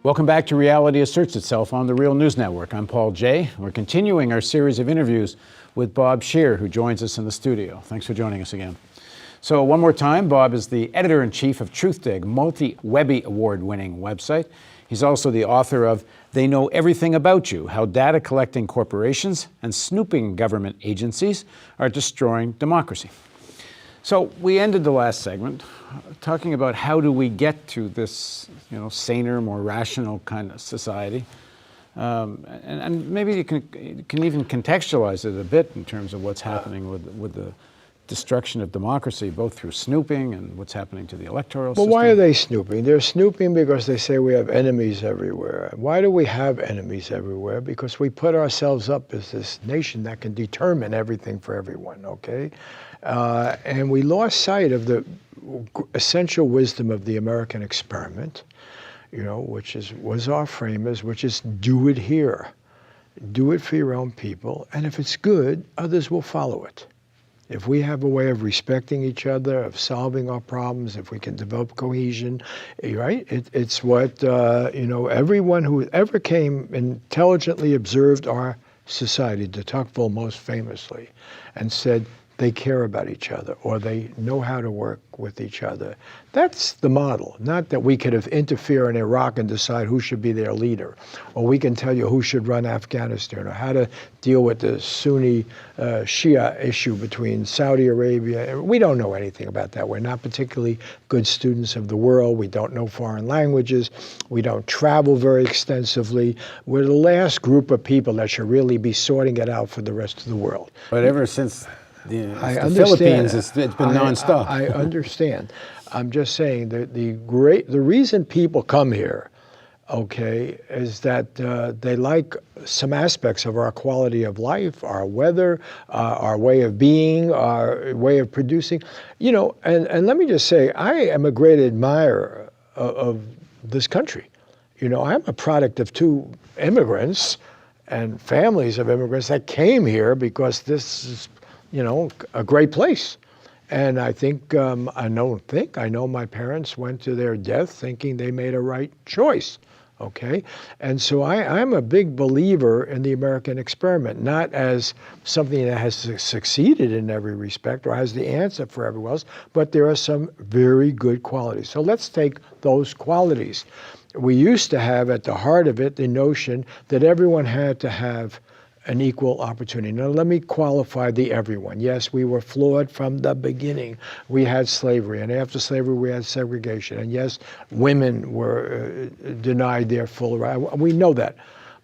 Welcome back to Reality Asserts Itself on the Real News Network. I'm Paul Jay. We're continuing our series of interviews with Bob Scheer, who joins us in the studio. Thanks for joining us again. So one more time, Bob is the editor-in-chief of TruthDig, multi-Webby award-winning website. He's also the author of They Know Everything About You, How Data Collecting Corporations and Snooping Government Agencies Are Destroying Democracy. So we ended the last segment talking about how do we get to this, saner, more rational kind of society. And maybe you can even contextualize it a bit in terms of what's happening with the destruction of democracy, both through snooping and what's happening to the electoral system. Well, why are they snooping? They're snooping because they say we have enemies everywhere. Why do we have enemies everywhere? Because we put ourselves up as this nation that can determine everything for everyone, okay? And we lost sight of the essential wisdom of the American experiment, which was our framers, which is do it here. Do it for your own people, and if it's good, others will follow it. If we have a way of respecting each other, of solving our problems, if we can develop cohesion, right? It's what, everyone who ever came intelligently observed our society, de Tocqueville most famously, and said they care about each other or they know how to work with each other. That's the model, not that we could have interfere in Iraq and decide who should be their leader, or we can tell you who should run Afghanistan, or how to deal with the Sunni Shia issue between Saudi Arabia. We don't know anything about that. We're not particularly good students of the world. We don't know foreign languages. We don't travel very extensively. We're the last group of people that should really be sorting it out for the rest of the world. But ever since the Philippines, it's been nonstop. I understand. I'm just saying that the reason people come here, okay, is that they like some aspects of our quality of life, our weather, our way of being, our way of producing, and let me just say, I am a great admirer of this country. I'm a product of two immigrants and families of immigrants that came here because this is a great place. And I think, I know my parents went to their death thinking they made a right choice, okay? And so I'm a big believer in the American experiment, not as something that has succeeded in every respect or has the answer for everyone else, but there are some very good qualities. So let's take those qualities. We used to have at the heart of it the notion that everyone had to have an equal opportunity. Now, let me qualify the everyone. Yes, we were flawed from the beginning. We had slavery, and after slavery, we had segregation. And yes, women were denied their full right. We know that.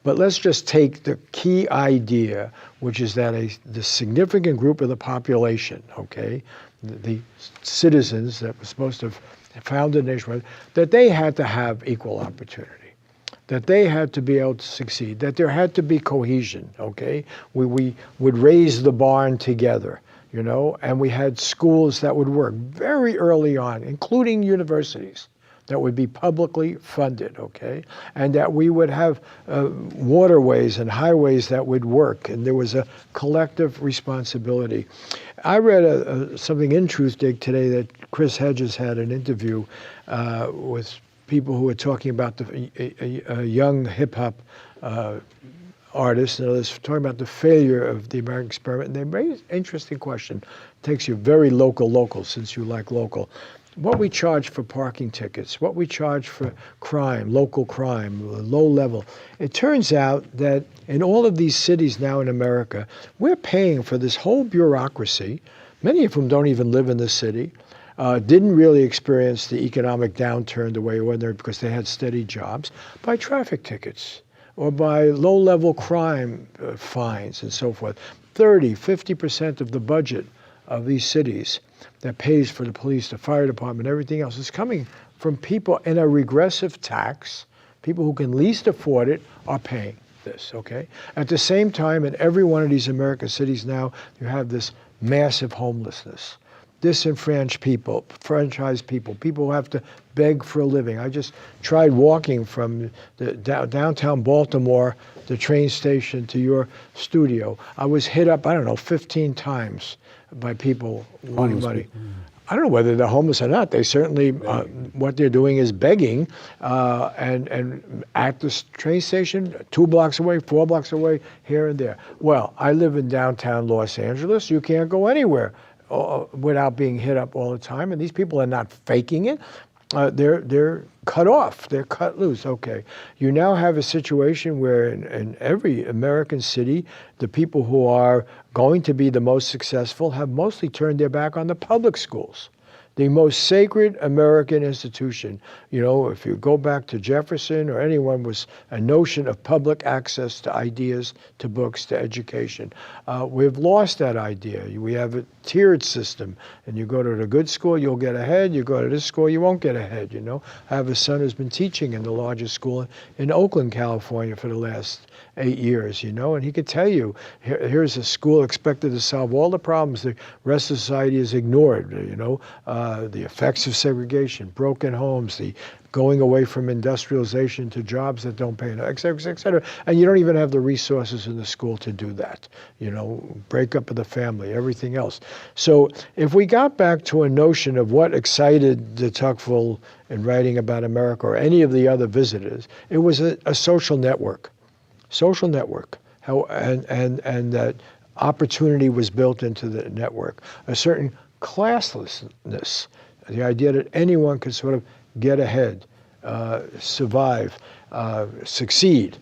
But let's just take the key idea, which is that the significant group of the population, okay, the citizens that were supposed to have founded the nation, that they had to have equal opportunity, that they had to be able to succeed, that there had to be cohesion, okay? We would raise the barn together, and we had schools that would work very early on, including universities, that would be publicly funded, okay? And that we would have waterways and highways that would work, and there was a collective responsibility. I read something in TruthDig today that Chris Hedges had an interview with people who were talking about a young hip-hop artists and others, talking about the failure of the American experiment. And they raised an interesting question. It takes you very local, since you like local. What we charge for parking tickets, what we charge for crime, local crime, low level. It turns out that in all of these cities now in America, we're paying for this whole bureaucracy, many of whom don't even live in the city, didn't really experience the economic downturn the way it went there because they had steady jobs, by traffic tickets or by low-level crime fines and so forth. 50% of the budget of these cities that pays for the police, the fire department, everything else is coming from people in a regressive tax. People who can least afford it are paying this, okay? At the same time, in every one of these American cities now, you have this massive homelessness. Disenfranchised people, franchised people who have to beg for a living. I just tried walking from the downtown Baltimore, the train station, to your studio. I was hit up, 15 times by people wanting money. I don't know whether they're homeless or not. They certainly, what they're doing is begging, and at the train station, 2 blocks away, 4 blocks away, here and there. Well, I live in downtown Los Angeles. You can't go anywhere without being hit up all the time. And these people are not faking it. They're cut off. They're cut loose. Okay. You now have a situation where in every American city, the people who are going to be the most successful have mostly turned their back on the public schools, the most sacred American institution. You know, if you go back to Jefferson or anyone, was a notion of public access to ideas, to books, to education. We've lost that idea. We have a tiered system, and you go to the good school, you'll get ahead. You go to this school, you won't get ahead, you know. I have a son who's been teaching in the largest school in Oakland, California for the last 8 years, you know, and he could tell you, here's a school expected to solve all the problems the rest of society has ignored, you know, the effects of segregation, broken homes, the going away from industrialization to jobs that don't pay enough, et cetera, et cetera. And you don't even have the resources in the school to do that, you know, breakup of the family, everything else. So if we got back to a notion of what excited de Tocqueville in writing about America or any of the other visitors, it was a social network. Social network, and that opportunity was built into the network. A certain classlessness, the idea that anyone could sort of get ahead, survive, succeed.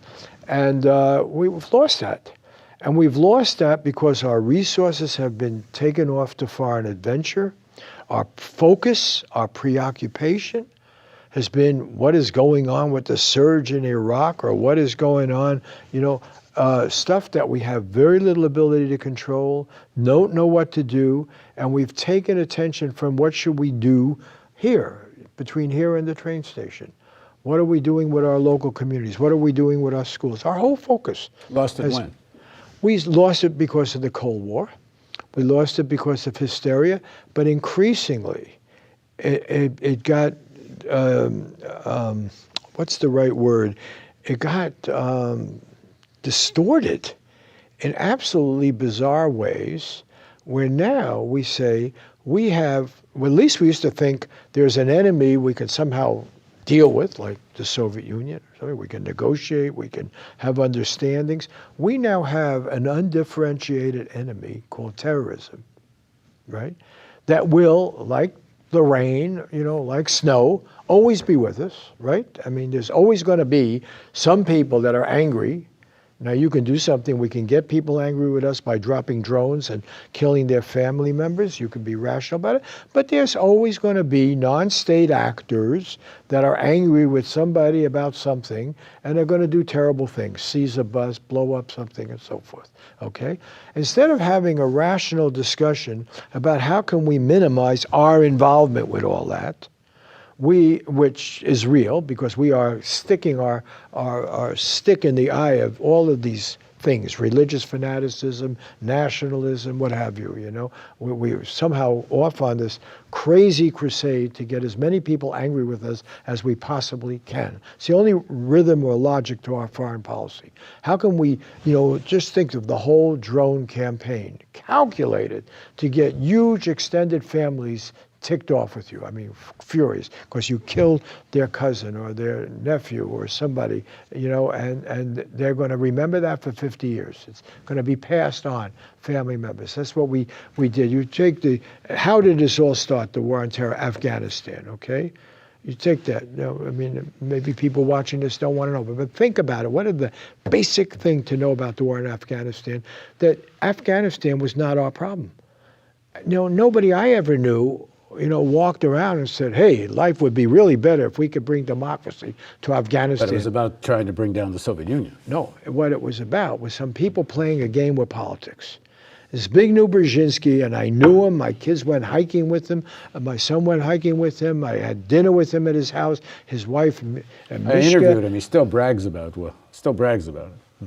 And we've lost that. And we've lost that because our resources have been taken off to foreign adventure. Our focus, our preoccupation has been what is going on with the surge in Iraq, or what is going on, you know, stuff that we have very little ability to control, don't know what to do, and we've taken attention from what should we do here, between here and the train station. What are we doing with our local communities? What are we doing with our schools? Our whole focus. Lost it when? We lost it because of the Cold War. We lost it because of hysteria, but increasingly, it got, what's the right word? It got distorted in absolutely bizarre ways, where now we say we have, well, at least we used to think there's an enemy we can somehow deal with, like the Soviet Union. We can negotiate, we can have understandings. We now have an undifferentiated enemy called terrorism, right? That will, like the rain, you know, like snow, always be with us, right? I mean, there's always going to be some people that are angry. Now, you can do something. We can get people angry with us by dropping drones and killing their family members. You can be rational about it. But there's always going to be non-state actors that are angry with somebody about something, and they're going to do terrible things, seize a bus, blow up something, and so forth, okay? Instead of having a rational discussion about how can we minimize our involvement with all that, which is real, because we are sticking our stick in the eye of all of these things, religious fanaticism, nationalism, what have you, you know. We're somehow off on this crazy crusade to get as many people angry with us as we possibly can. It's the only rhythm or logic to our foreign policy. How can we, you know, just think of the whole drone campaign, calculated to get huge extended families ticked off with you. I mean, furious, because you killed their cousin or their nephew or somebody, you know, and they're going to remember that for 50 years. It's going to be passed on, family members. That's what we did. You take how did this all start, the war on terror, Afghanistan, okay? You take that, you know, I mean, maybe people watching this don't want to know, but think about it. What is the basic thing to know about the war in Afghanistan? That Afghanistan was not our problem. You know, nobody I ever knew, you know, walked around and said, hey, life would be really better if we could bring democracy to Afghanistan. But it was about trying to bring down the Soviet Union. No, what it was about was some people playing a game with politics. This Zbigniew Brzezinski, and I knew him, my kids went hiking with him, my son went hiking with him, I had dinner with him at his house, his wife, Mishka. I interviewed him, he still brags about it.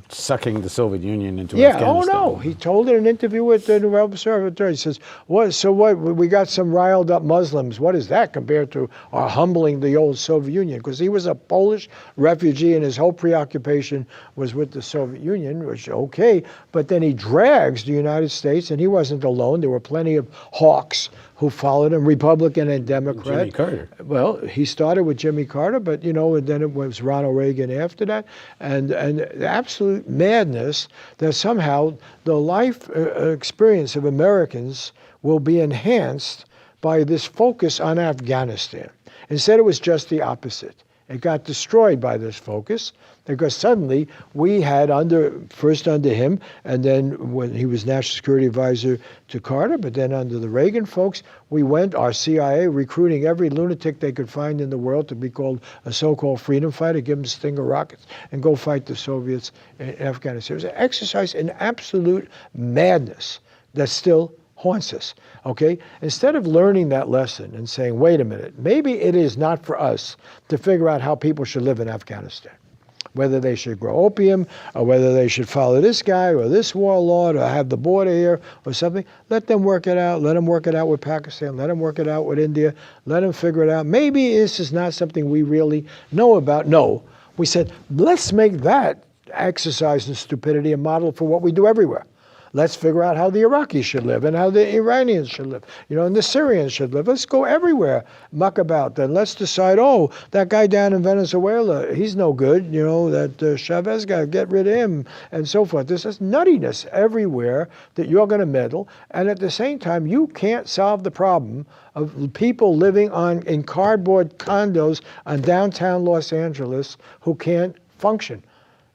sucking the Soviet Union into Yeah, Afghanistan. oh no. He told in an interview with the New Observatory, he says, what, we got some riled up Muslims. What is that compared to our humbling the old Soviet Union? Because he was a Polish refugee and his whole preoccupation was with the Soviet Union, which, okay. But then he drags the United States, and he wasn't alone. There were plenty of hawks who followed him, Republican and Democrat. Jimmy Carter. Well, he started with Jimmy Carter, but and then it was Ronald Reagan after that, and the absolute madness that somehow the life experience of Americans will be enhanced by this focus on Afghanistan. Instead, it was just the opposite. It got destroyed by this focus because suddenly we had first under him, and then when he was National Security Advisor to Carter, but then under the Reagan folks, our CIA, recruiting every lunatic they could find in the world to be called a so-called freedom fighter, give them Stinger rockets, and go fight the Soviets in Afghanistan. It was an exercise in absolute madness that still haunts us, okay? Instead of learning that lesson and saying, wait a minute, maybe it is not for us to figure out how people should live in Afghanistan, whether they should grow opium or whether they should follow this guy or this warlord or have the border here or something. Let them work it out. Let them work it out with Pakistan. Let them work it out with India. Let them figure it out. Maybe this is not something we really know about. No, we said, let's make that exercise in stupidity a model for what we do everywhere. Let's figure out how the Iraqis should live and how the Iranians should live, and the Syrians should live. Let's go everywhere, muck about. Then let's decide, that guy down in Venezuela, he's no good, that Chavez guy, get rid of him, and so forth. There's this nuttiness everywhere that you're going to meddle, and at the same time, you can't solve the problem of people living in cardboard condos on downtown Los Angeles who can't function.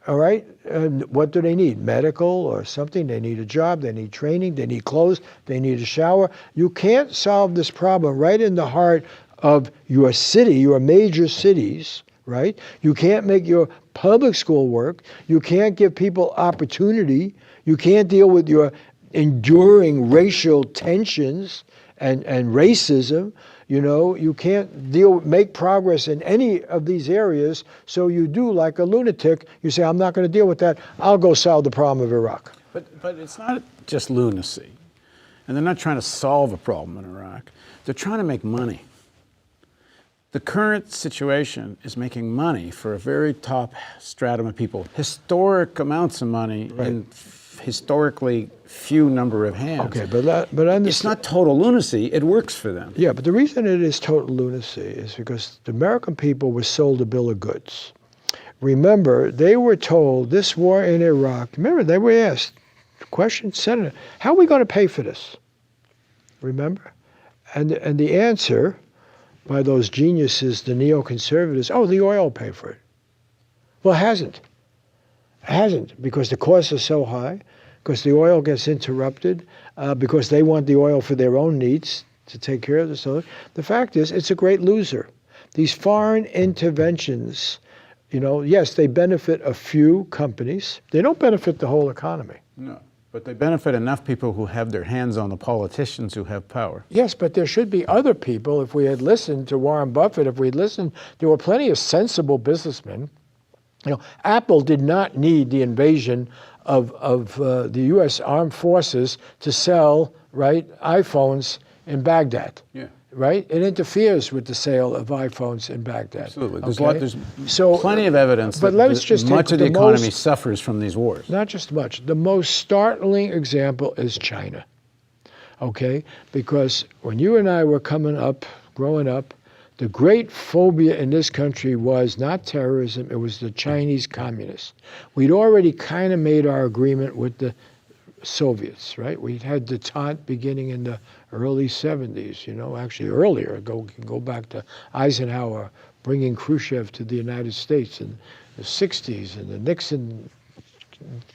All right, and what do they need? Medical or something? They need a job, they need training, they need clothes, they need a shower. You can't solve this problem right in the heart of your city, your major cities, right? You can't make your public school work. You can't give people opportunity. You can't deal with your enduring racial tensions and racism. You can't make progress in any of these areas, so you do like a lunatic. You say, I'm not going to deal with that. I'll go solve the problem of Iraq. But it's not just lunacy. And they're not trying to solve a problem in Iraq. They're trying to make money. The current situation is making money for a very top stratum of people. Historic amounts of money in historically few number of hands. Okay, but it's not total lunacy. It works for them. Yeah, but the reason it is total lunacy is because the American people were sold a bill of goods. Remember, they were told this war in Iraq. Remember, they were asked the question, Senator, how are we going to pay for this? Remember, and the answer by those geniuses, the neoconservatives, the oil will pay for it. Well, it hasn't. It hasn't, because the costs are so high, because the oil gets interrupted, because they want the oil for their own needs to take care of this. The fact is, it's a great loser. These foreign interventions, yes, they benefit a few companies. They don't benefit the whole economy. No, but they benefit enough people who have their hands on the politicians who have power. Yes, but there should be other people. If we had listened to Warren Buffett, there were plenty of sensible businessmen. Apple did not need the invasion of the U.S. Armed Forces to sell, iPhones in Baghdad. Yeah. Right? It interferes with the sale of iPhones in Baghdad. Absolutely. There's plenty of evidence that much of the economy suffers from these wars. Not just much. The most startling example is China. Okay? Because when you and I were growing up, the great phobia in this country was not terrorism, it was the Chinese communists. We'd already kind of made our agreement with the Soviets, right? We'd had detente beginning in the early 70s, actually earlier. Go back to Eisenhower bringing Khrushchev to the United States in the 60s, and the Nixon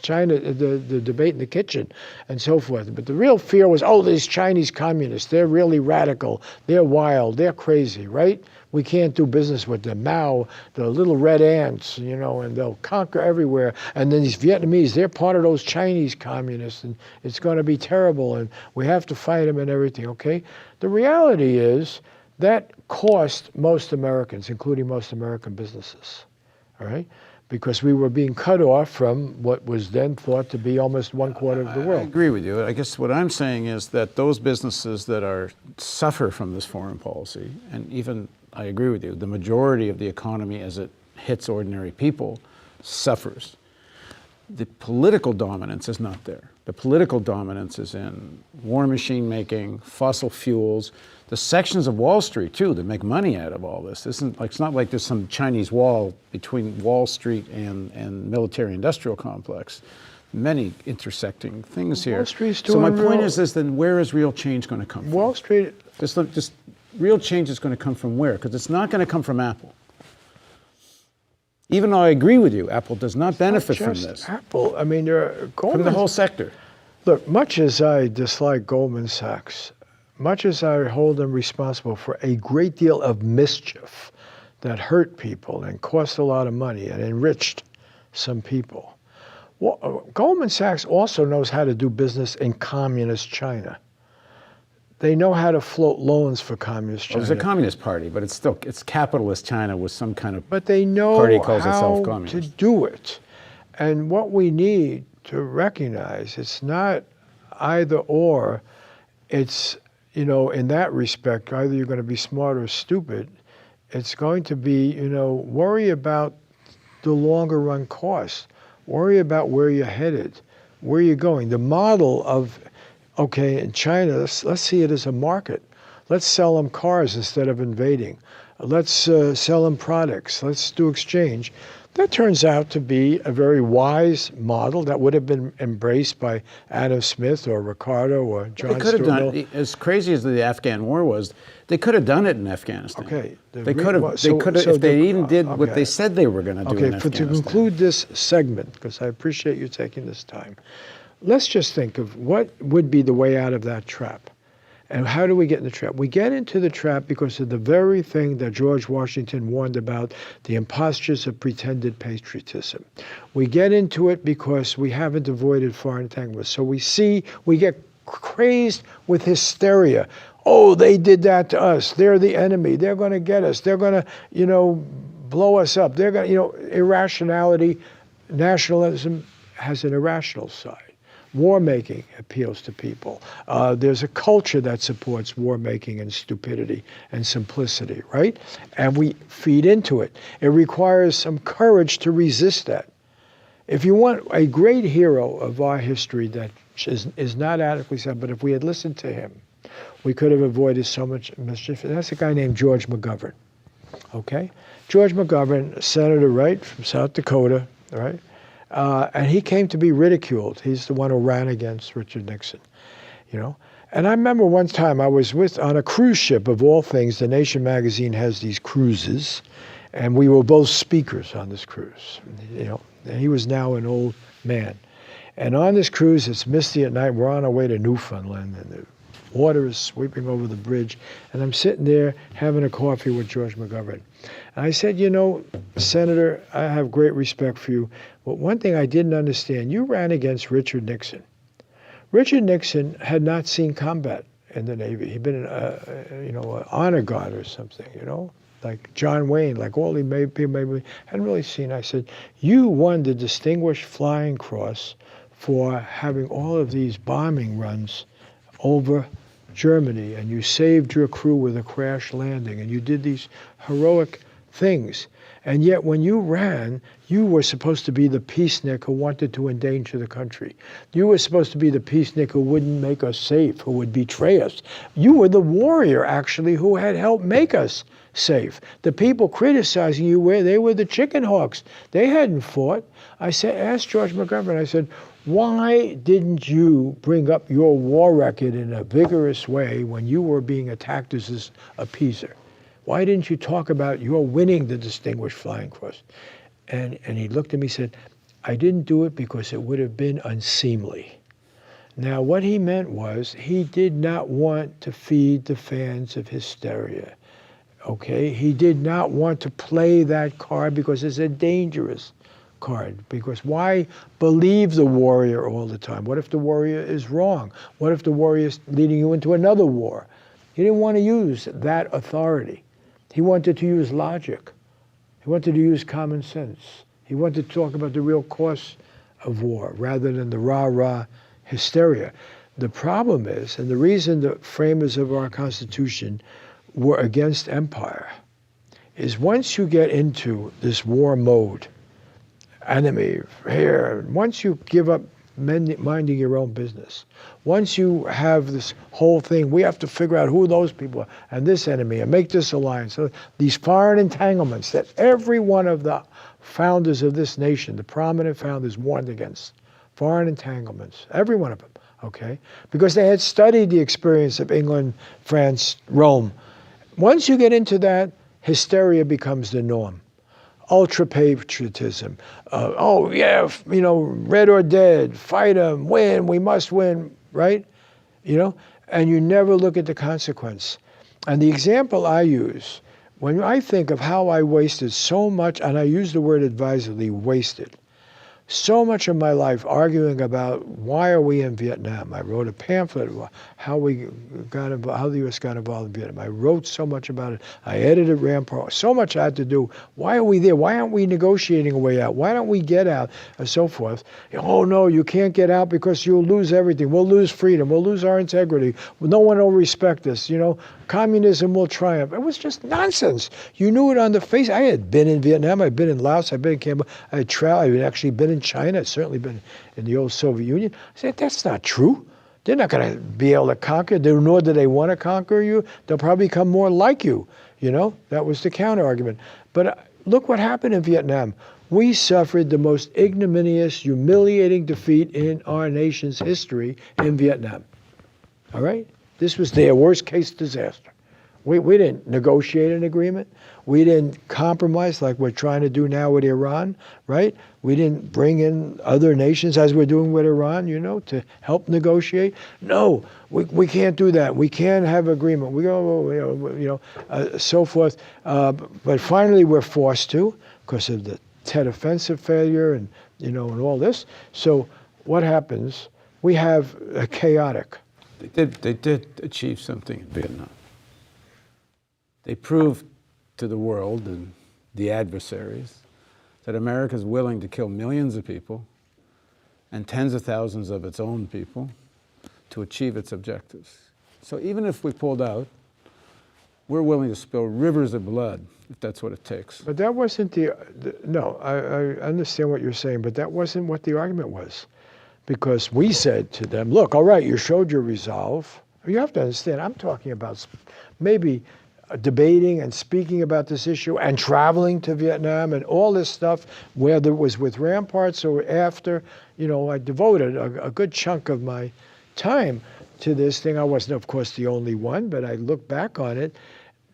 China, the debate in the kitchen and so forth. But the real fear was, these Chinese communists, they're really radical, they're wild, they're crazy, right? We can't do business with them. Mao, the little red ants, and they'll conquer everywhere. And then these Vietnamese, they're part of those Chinese communists, and it's going to be terrible, and we have to fight them and everything, okay? The reality is that cost most Americans, including most American businesses, all right? because we were being cut off from what was then thought to be almost 1/4 of the I world. agree with you. I guess what I'm saying is that those businesses that suffer from this foreign policy, and even, I agree with you, the majority of the economy as it hits ordinary people suffers. The political dominance is not there. The political dominance is in war machine making, fossil fuels, the sections of Wall Street too that make money out of all this. It's not like there's some Chinese wall between Wall Street and military industrial complex. Many intersecting things here. Wall Street's So my doing point real- is then where is real change going to come from? Wall Street, Just real change is going to come from where? Because it's not going to come from Apple. Even though I agree with you, Apple does not benefit from just this. Apple. I mean, From the whole sector. Look, much as I dislike Goldman Sachs, much as I hold them responsible for a great deal of mischief that hurt people and cost a lot of money and enriched some people, well, Goldman Sachs also knows how to do business in communist China. They know how to float loans for communist China. Well, there's a communist party, but it's capitalist China with some kind of But they know party calls how itself to communist. do it. And what we need to recognize, it's not either or. It's, in that respect, either you're going to be smart or stupid. It's going to be, worry about the longer run costs. Worry about where you're headed, where you're going. The model of, okay, in China, let's see it as a market. Let's sell them cars instead of invading. Let's sell them products. Let's do exchange. That turns out to be a very wise model that would have been embraced by Adam Smith or Ricardo or John They could have Stuart done Mill. it, as crazy as the Afghan war was. They could have done it in Afghanistan. Okay, They could have. They could have if they even did what they said they were going to do in Okay, Afghanistan. to conclude this segment, because I appreciate you taking this time, let's just think of what would be the way out of that trap. And how do we get in the trap? We get into the trap because of the very thing that George Washington warned about, the impostures of pretended patriotism. We get into it because we haven't avoided foreign entanglements. So we get crazed with hysteria. Oh, they did that to us. They're the enemy. They're going to get us. They're going to, blow us up. They're going to, irrationality, nationalism has an irrational side. War making appeals to people. There's a culture that supports war making and stupidity and simplicity, right? And we feed into it. It requires some courage to resist that. If you want a great hero of our history that is not adequately said, but if we had listened to him, we could have avoided so much mischief. And that's a guy named George McGovern, okay? George McGovern, senator, right, from South Dakota, right? And he came to be ridiculed. He's the one who ran against Richard Nixon, And I remember one time I was on a cruise ship, of all things. The Nation magazine has these cruises, and we were both speakers on this cruise, And he was now an old man. And on this cruise, it's misty at night. We're on our way to Newfoundland, and the water is sweeping over the bridge. And I'm sitting there having a coffee with George McGovern. And I said, Senator, I have great respect for you. But one thing I didn't understand, you ran against Richard Nixon. Richard Nixon had not seen combat in the Navy. He'd been, an honor guard or something, like John Wayne, like all the people maybe hadn't really seen. I said, you won the Distinguished Flying Cross for having all of these bombing runs over Germany, and you saved your crew with a crash landing, and you did these heroic things. And yet when you ran, you were supposed to be the peacenik who wanted to endanger the country. You were supposed to be the peacenik who wouldn't make us safe, who would betray us. You were the warrior, actually, who had helped make us safe. The people criticizing you, they were the chicken hawks. They hadn't fought. I asked George McGovern, I said, why didn't you bring up your war record in a vigorous way when you were being attacked as a appeaser? Why didn't you talk about your winning the Distinguished Flying Cross? And he looked at me and said, I didn't do it because it would have been unseemly. Now, what he meant was he did not want to feed the fans of hysteria, okay? He did not want to play that card because it's a dangerous card. Because why believe the warrior all the time? What if the warrior is wrong? What if the warrior is leading you into another war? He didn't want to use that authority. He wanted to use logic. He wanted to use common sense. He wanted to talk about the real cost of war rather than the rah-rah hysteria. The problem is, and the reason the framers of our Constitution were against empire, is once you get into this war mode, enemy here, once you give up minding your own business, once you have this whole thing, we have to figure out who those people are, and this enemy, and make this alliance. So these foreign entanglements that every one of the founders of this nation, the prominent founders, warned against. Foreign entanglements, every one of them, okay? Because they had studied the experience of England, France, Rome. Once you get into that, hysteria becomes the norm. Ultra-patriotism. Oh, yeah, you know, red or dead, fight them, win, we must win, right? You know, and you never look at the consequence. And the example I use, when I think of how I wasted so much, and I use the word advisedly, wasted, so much of my life arguing about why are we in Vietnam. I wrote a pamphlet about how we got involved, how the U.S. got involved in Vietnam. I wrote so much about it. I edited Rampart. So much I had to do. Why are we there? Why aren't we negotiating a way out? Why don't we get out? And so forth. Oh no, you can't get out because you'll lose everything. We'll lose freedom. We'll lose our integrity. No one will respect us. You know, communism will triumph. It was just nonsense. You knew it on the face. I had been in Vietnam. I'd been in Laos. I'd been in Cambodia. I had traveled. I had actually been in China. I'd certainly been in the old Soviet Union. I said, that's not true. They're not going to be able to conquer, nor do they want to conquer you. They'll probably become more like you. You know, that was the counter argument. But look what happened in Vietnam. We suffered the most ignominious, humiliating defeat in our nation's history in Vietnam. All right? This was their worst case disaster. We didn't negotiate an agreement. We didn't compromise like we're trying to do now with Iran, right? We didn't bring in other nations as we're doing with Iran, you know, to help negotiate. No, we can't do that. We can't have agreement. We go, so forth. But finally, we're forced to because of the Tet Offensive failure and, you know, and all this. So what happens? We have a chaotic. They did achieve something in Vietnam. They proved to the world and the adversaries that America is willing to kill millions of people and tens of thousands of its own people to achieve its objectives. So even if we pulled out, we're willing to spill rivers of blood if that's what it takes. But that wasn't no, I understand what you're saying, but that wasn't what the argument was. Because we said to them, look, all right, you showed your resolve. You have to understand, I'm talking about maybe debating and speaking about this issue and traveling to Vietnam and all this stuff, whether it was with Ramparts or after, you know, I devoted a good chunk of my time to this thing. I wasn't, of course, the only one, but I look back on it.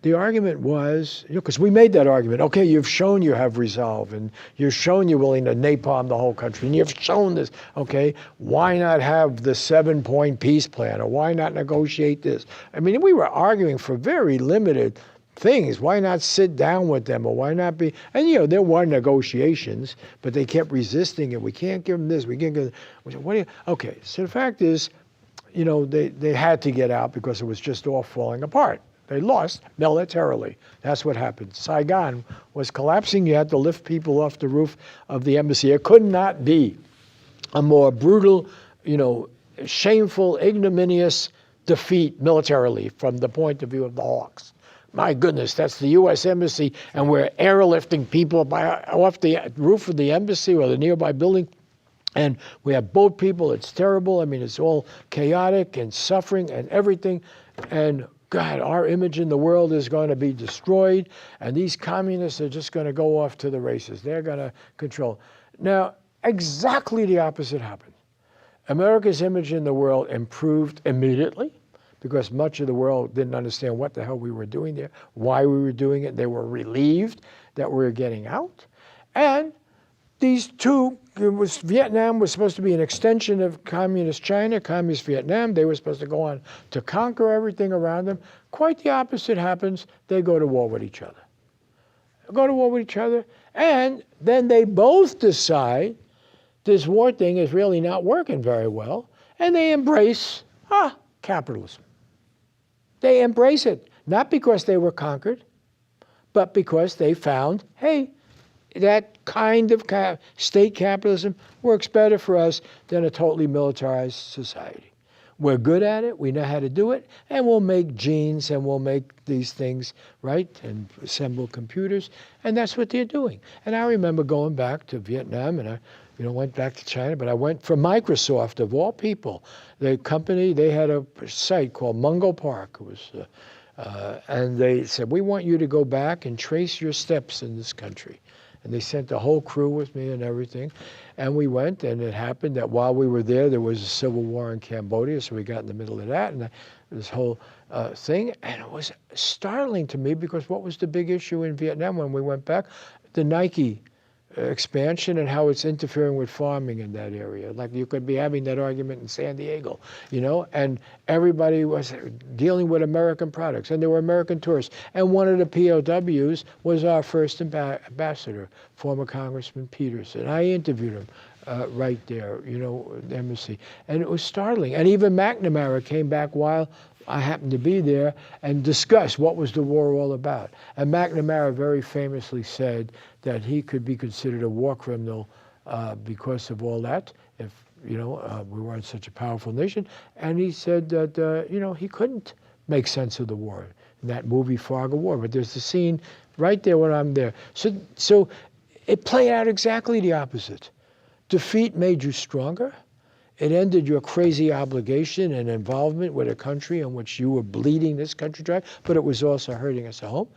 The argument was, you know, because we made that argument, okay, you've shown you have resolve and you've shown you're willing to napalm the whole country and you've shown this, okay, why not have the 7-point peace plan or why not negotiate this? I mean, we were arguing for very limited things. Why not sit down with them or why not be, and you know, there were negotiations, but they kept resisting it. We can't give them this, we can't give them, what do you, okay, so the fact is, you know, they had to get out because it was just all falling apart. They lost militarily. That's what happened. Saigon was collapsing. You had to lift people off the roof of the embassy. It could not be a more brutal, you know, shameful, ignominious defeat militarily from the point of view of the Hawks. My goodness, that's the U.S. Embassy, and we're airlifting people off the roof of the embassy or the nearby building. And we have boat people. It's terrible. I mean, it's all chaotic and suffering and everything. And God, our image in the world is going to be destroyed, and these communists are just going to go off to the races. They're going to control. Now, exactly the opposite happened. America's image in the world improved immediately because much of the world didn't understand what the hell we were doing there, why we were doing it. They were relieved that we were getting out. And these two, Vietnam was supposed to be an extension of communist China, communist Vietnam. They were supposed to go on to conquer everything around them. Quite the opposite happens. They go to war with each other. Go to war with each other, and then they both decide this war thing is really not working very well, and they embrace capitalism. They embrace it, not because they were conquered, but because they found, hey, that kind of state capitalism works better for us than a totally militarized society. We're good at it, we know how to do it, and we'll make genes and we'll make these things, right, and assemble computers, and that's what they're doing. And I remember going back to Vietnam, and I went back to China, but I went for Microsoft, of all people. The company, they had a site called Mungo Park. It was, and they said, we want you to go back and trace your steps in this country. And they sent the whole crew with me and everything. And we went, and it happened that while we were there was a civil war in Cambodia, so we got in the middle of that, and this whole thing. And it was startling to me, because what was the big issue in Vietnam when we went back? The Nike expansion and how it's interfering with farming in that area. Like, you could be having that argument in San Diego, and everybody was dealing with American products, and there were American tourists. And one of the POWs was our first ambassador, former Congressman Peterson. I interviewed him right there, the embassy. And it was startling. And even McNamara came back while I happened to be there and discussed what was the war all about. And McNamara very famously said that he could be considered a war criminal because of all that, if we weren't such a powerful nation. And he said that he couldn't make sense of the war in that movie Fog of War. But there's the scene right there when I'm there. So it played out exactly the opposite. Defeat made you stronger. It ended your crazy obligation and involvement with a country in which you were bleeding this country dry, but it was also hurting us at home.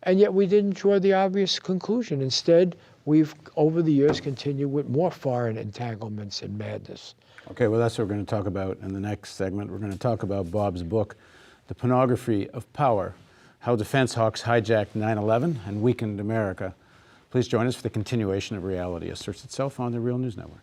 And yet we didn't draw the obvious conclusion. Instead, we've, over the years, continued with more foreign entanglements and madness. Okay, well, that's what we're going to talk about in the next segment. We're going to talk about Bob's book, The Pornography of Power, How Defense Hawks Hijacked 9/11 and Weakened America. Please join us for the continuation of Reality Asserts Itself on the Real News Network.